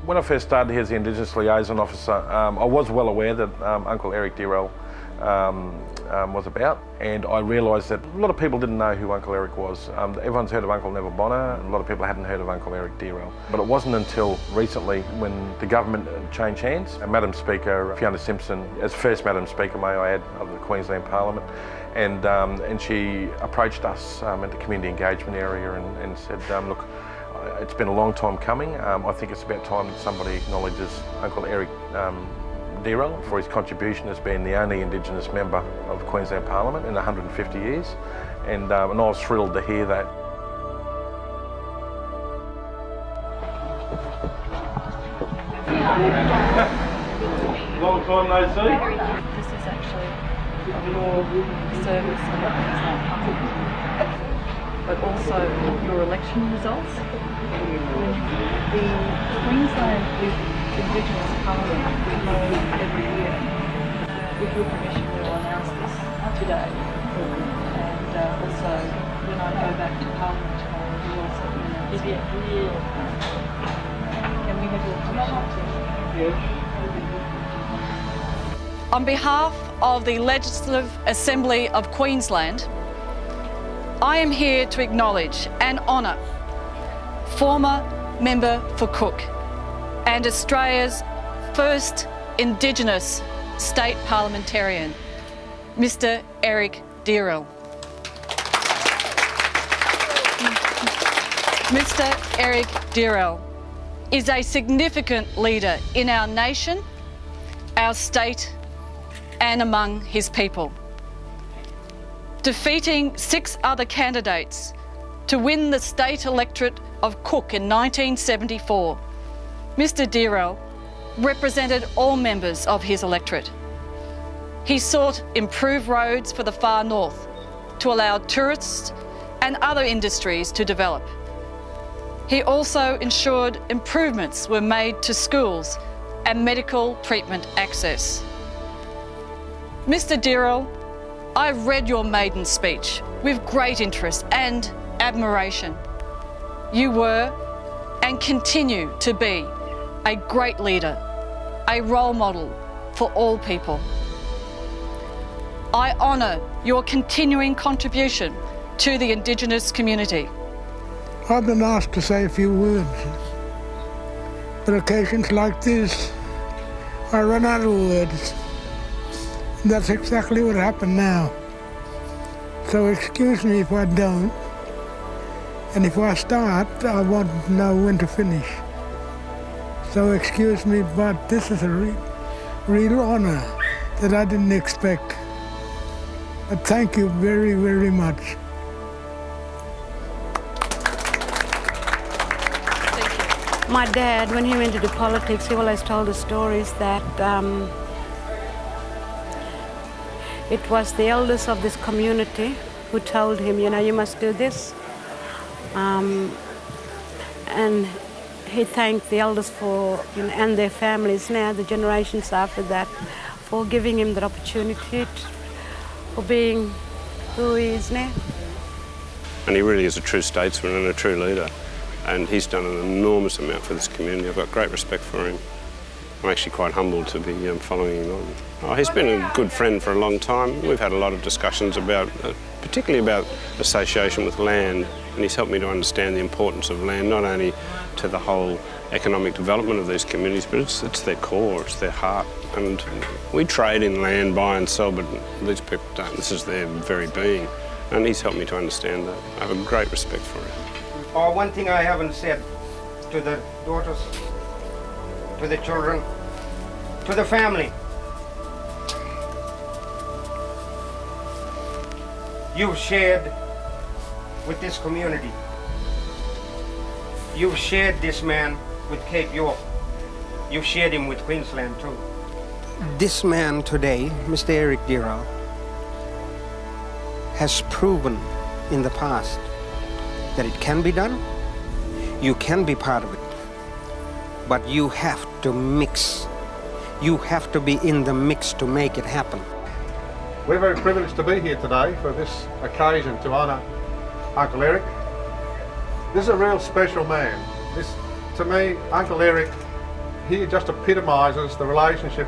When I first started here as the Indigenous Liaison Officer, I was well aware that Uncle Eric Deeral was about, and I realised that a lot of people didn't know who Uncle Eric was. Everyone's heard of Uncle Neville Bonner, and a lot of people hadn't heard of Uncle Eric Deeral. But it wasn't until recently when the government changed hands, and Madam Speaker Fiona Simpson, as first Madam Speaker, may I add, of the Queensland Parliament, and she approached us at the community engagement area and said, look, it's been a long time coming. I think it's about time that somebody acknowledges Uncle Eric Deeral for his contribution as being the only Indigenous member of Queensland Parliament in 150 years, and I was thrilled to hear that. Long time no see. This is actually your service in the Queensland Parliament, but also your election results. The Queensland Indigenous Parliament we hold every year. With your permission, we will announce this today. And also, when I go back to Parliament tomorrow, we'll also be announcing it. Can we have your permission to? On behalf of the Legislative Assembly of Queensland, I am here to acknowledge and honour former Member for Cook and Australia's first Indigenous State Parliamentarian, Mr Eric Deeral. Mr Eric Deeral is a significant leader in our nation, our state and among his people. Defeating 6 other candidates to win the state electorate of Cook in 1974, Mr Deeral represented all members of his electorate. He sought improved roads for the far north to allow tourists and other industries to develop. He also ensured improvements were made to schools and medical treatment access. Mr Deeral, I've read your maiden speech with great interest and admiration. You were and continue to be a great leader, a role model for all people. I honour your continuing contribution to the Indigenous community. I've been asked to say a few words, but occasions like this, I run out of words. And that's exactly what happened now. So excuse me if I don't, and if I start, I won't know when to finish. So excuse me, but this is a real honour that I didn't expect. But thank you very, very much. Thank you. My dad, when he went into politics, he always told us stories that it was the elders of this community who told him, you know, you must do this. And he thanked the elders for, you know, and their families now, the generations after that, for giving him that opportunity, for being who he is now. And he really is a true statesman and a true leader. And he's done an enormous amount for this community. I've got great respect for him. I'm actually quite humbled to be following him on. Oh, he's been a good friend for a long time. We've had a lot of discussions about, particularly about association with land, and he's helped me to understand the importance of land, not only to the whole economic development of these communities, but it's their core, it's their heart. And we trade in land, buy and sell, but these people don't. This is their very being, and he's helped me to understand that. I have a great respect for him. Oh, one thing I haven't said to the daughters, to the children, to the family. You've shared with this community. You've shared this man with Cape York. You've shared him with Queensland too. This man today, Mr. Eric Deeral, has proven in the past that it can be done. You can be part of it. But you have to mix. You have to be in the mix to make it happen. We're very privileged to be here today for this occasion to honour Uncle Eric. This is a real special man. To me, Uncle Eric he just epitomises the relationship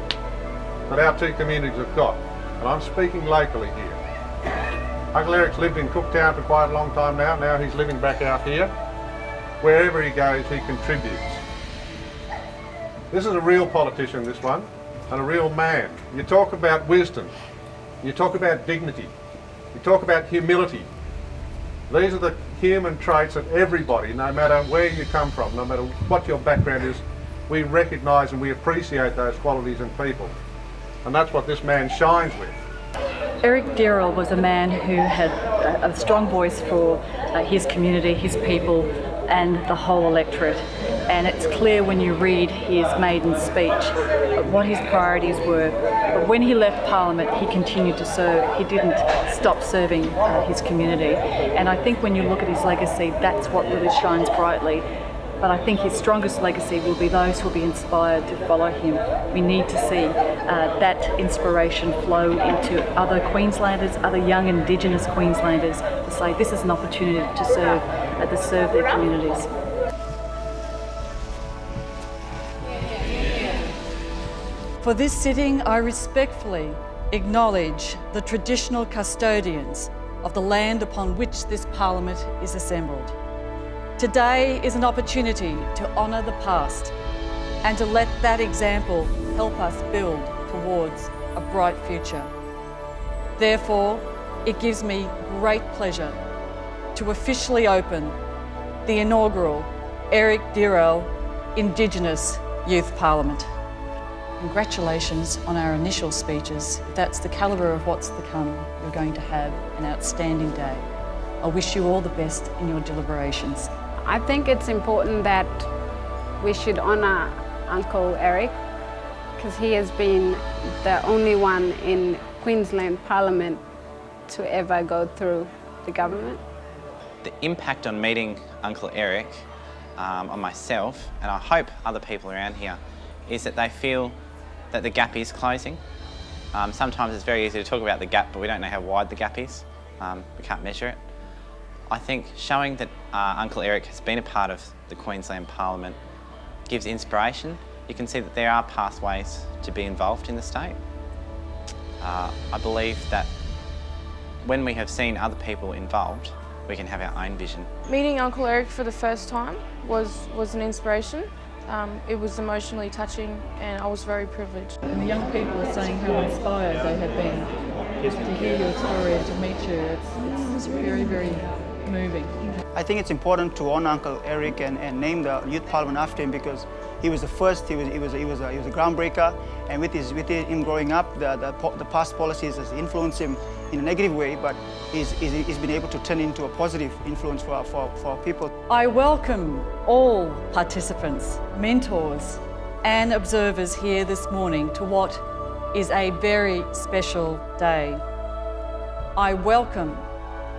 that our two communities have got. And I'm speaking locally here. Uncle Eric's lived in Cooktown for quite a long time now. Now he's living back out here. Wherever he goes, he contributes. This is a real politician, this one, and a real man. You talk about wisdom. You talk about dignity. You talk about humility. These are the human traits that everybody, no matter where you come from, no matter what your background is, we recognise and we appreciate those qualities in people. And that's what this man shines with. Eric Deeral was a man who had a strong voice for his community, his people, and the whole electorate. And it's clear when you read his maiden speech what his priorities were. But when he left Parliament, he continued to serve. He didn't stop serving his community. And I think when you look at his legacy, that's what really shines brightly. But I think his strongest legacy will be those who will be inspired to follow him. We need to see that inspiration flow into other Queenslanders, other young Indigenous Queenslanders, to say this is an opportunity to serve their communities. For this sitting, I respectfully acknowledge the traditional custodians of the land upon which this Parliament is assembled. Today is an opportunity to honour the past and to let that example help us build towards a bright future. Therefore, it gives me great pleasure to officially open the inaugural Eric Deeral Indigenous Youth Parliament. Congratulations on our initial speeches. If that's the calibre of what's to come, you're going to have an outstanding day. I wish you all the best in your deliberations. I think it's important that we should honour Uncle Eric because he has been the only one in Queensland Parliament to ever go through the government. The impact on meeting Uncle Eric on myself, and I hope other people around here, is that they feel that the gap is closing. Sometimes it's very easy to talk about the gap, but we don't know how wide the gap is. We can't measure it. I think showing that Uncle Eric has been a part of the Queensland Parliament gives inspiration. You can see that there are pathways to be involved in the state. I believe that when we have seen other people involved, we can have our own vision. Meeting Uncle Eric for the first time was an inspiration. It was emotionally touching and I was very privileged. And the young people are saying how inspired they have been to hear your story and to meet you. It's very, very moving. I think it's important to honour Uncle Eric and name the Youth Parliament after him because he was the first. He was a groundbreaker, and with him growing up, the past policies has influenced him in a negative way, but he's been able to turn into a positive influence for our people. I welcome all participants, mentors and observers here this morning to what is a very special day. I welcome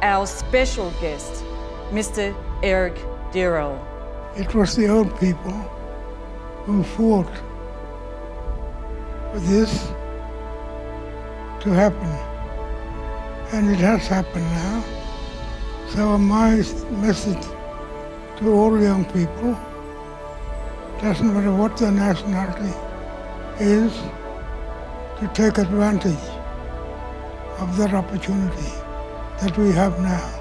our special guest, Mr Eric Deeral. It was the old people who fought for this to happen. And it has happened now. So my message to all young people, doesn't matter what their nationality is, to take advantage of that opportunity that we have now.